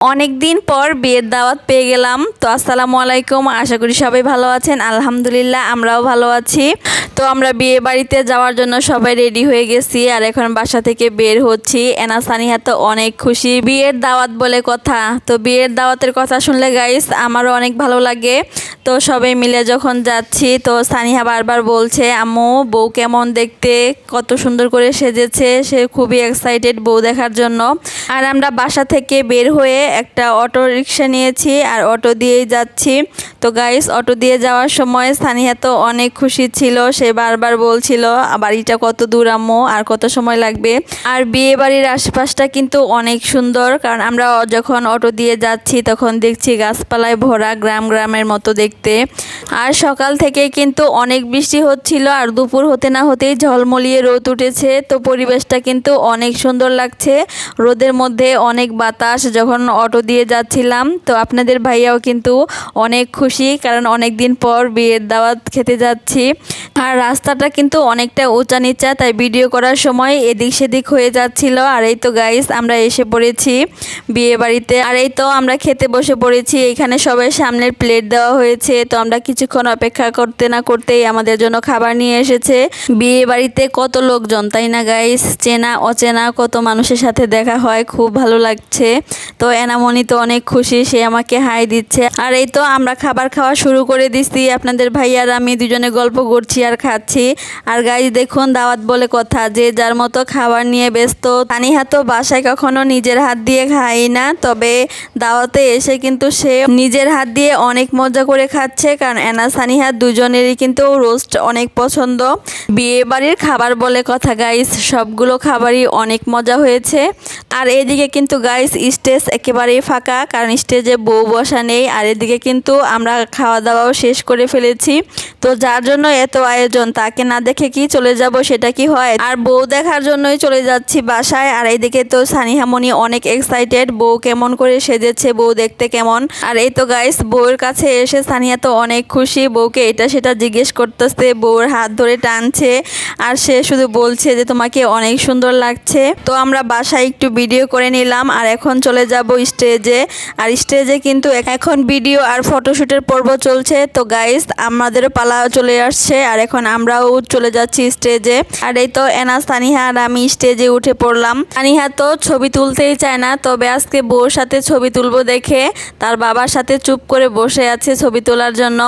অনেক দিন পর বিয়ের দাওয়াত পেয়ে গেলাম। তো আসসালামু আলাইকুম, আশা করি সবাই ভালো আছেন। আলহামদুলিল্লাহ আমরাও ভালো আছি। তো আমরা বিয়ে বাড়িতে যাওয়ার জন্য সবাই রেডি হয়ে গেছি আর এখন বাসা থেকে বের হচ্ছি। এনা সানিহা তো অনেক খুশি, বিয়ের দাওয়াত বলে কথা। তো বিয়ের দাওয়াতের কথা শুনলে গাইস আমারও অনেক ভালো লাগে। তো সবাই মিলে যখন যাচ্ছি তো সানিহা বারবার বলছে, আম্মু বউ কেমন দেখতে, কত সুন্দর করে সেজেছে। সে খুবই এক্সাইটেড বউ দেখার জন্য। আর আমরা বাসা থেকে বের হয়ে একটা অটো রিক্সা নিয়েছি আর অটো দিয়েই যাচ্ছি। তো গাইস অটো দিয়ে যাওয়ার সময় সানিহা তো অনেক খুশি ছিল। সে বারবার বলছিল বাড়িটা কত দূর আম্মু, আর কত সময় লাগবে। আর বিয়ে বাড়ির আশপাশটা কিন্তু অনেক সুন্দর, কারণ আমরা যখন অটো দিয়ে যাচ্ছি তখন দেখছি গাছপালায় ভরা, গ্রাম গ্রামের মতো দেখতে। আর সকাল থেকে কিন্তু অনেক বৃষ্টি হচ্ছিল আর দুপুর হতে না হতেই ঝলমলিয়ে রোদ উঠেছে। তো পরিবেশটা কিন্তু অনেক সুন্দর লাগছে, রোদের মধ্যে অনেক বাতাস যখন অটো দিয়ে যাচ্ছিলাম। তো আপনাদের ভাইয়াও কিন্তু অনেক খুশি, কারণ অনেক দিন পর বিয়ের দাওয়াত খেতে যাচ্ছি। আর রাস্তাটা কিন্তু অনেকটা উঁচা নিচা, তাই ভিডিও করার সময় এদিক সেদিক হয়ে যাচ্ছিল। আর এই তো গাইস আমরা এসে পড়েছি বিয়ে বাড়িতে। আর এই তো আমরা খেতে বসে পড়েছি। এখানে সবাই সামনের প্লেট দেওয়া হয়েছে। তো আমরা কিছুক্ষণ অপেক্ষা করতে না করতেই আমাদের জন্য খাবার নিয়ে এসেছে। বিয়ে বাড়িতে কত লোকজন, তাই না গাইস? চেনা অচেনা কত মানুষের সাথে দেখা হয়, খুব ভালো লাগছে। তো এনামনি তো অনেক খুশি, সে আমাকে হাই দিচ্ছে। আর এই তো আমরা খাবার খাওয়া শুরু করে দিচ্ছি। আপনাদের ভাইয়ার আমি দুজনে গল্প করছি আর খাচ্ছি। আর গাইস দেখুন, দাওয়াত বলে কথা, যে যার মতো খাবার নিয়ে ব্যস্ত। সানিহা তো বাসায় কখনো নিজের হাত দিয়ে খাই না, তবে দাওয়াতে এসে কিন্তু সে নিজের হাত দিয়ে অনেক মজা করে খাচ্ছে, কারণ এনা সানিহা দুজনেরই কিন্তু রোস্ট অনেক পছন্দ। বিয়ে বাড়ির খাবার বলে কথা গাইস, সবগুলো খাবারই অনেক মজা হয়েছে। আর এদিকে কিন্তু গাইস স্টেজ একেবারেই ফাঁকা, কারণ স্টেজে বউ বসা নেই। আর এদিকে কিন্তু আমরা খাওয়া দাওয়াও শেষ করে ফেলেছি। তো যার জন্য এত আয়োজন, তাকে না দেখে কি চলে যাব, সেটা কি হয়? আর বউ দেখার জন্যই চলে যাচ্ছি বাসায়। আর এইদিকে তো সানিহা মনি অনেক এক্সাইটেড, বউ কেমন করে সেজেছে, বউ দেখতে কেমন। আর এই তো গাইস বউয়ের কাছে এসে সানিহা তো অনেক খুশি, বউকে এটা সেটা জিজ্ঞেস করতেছে, বউর হাত ধরে টানছে। আর সে শুধু বলছে যে তোমাকে অনেক সুন্দর লাগছে। তো আমরা বাসায় একটু ভিডিও করে নিলাম আর এখন চলে যাব স্টেজে। আর স্টেজে কিন্তু এখন ভিডিও আর ফটোশুটের পর্ব চলছে। তো গাইস আমাদেরও পালা চলে আসছে আর এখন আমরাও চলে যাচ্ছি স্টেজে। আর এই তো এনা সানিহা আর আমি স্টেজে উঠে পড়লাম। সানিহা তো ছবি তুলতেই চায় না, তবে আজকে বউর সাথে ছবি তুলবো দেখে তার বাবার সাথে চুপ করে বসে আছে ছবি তোলার জন্য।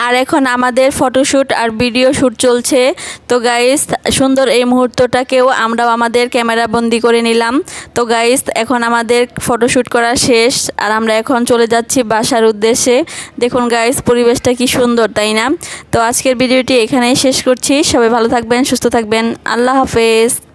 আর এখন আমাদের ফটোশুট আর ভিডিও শ্যুট চলছে। তো গাইস সুন্দর এই মুহূর্তটাকেও আমরাও আমাদের ক্যামেরা বন্দি করে নিলাম। তো গাইস এখন আমাদের ফটোশুট করা শেষ আর আমরা এখন চলে যাচ্ছি বাসার উদ্দেশ্যে। দেখুন গাইস পরিবেশটা কি সুন্দর, তাই না? তো আজকের ভিডিওটি এখানেই শেষ করছি। সবাই ভালো থাকবেন, সুস্থ থাকবেন। আল্লাহ হাফেজ।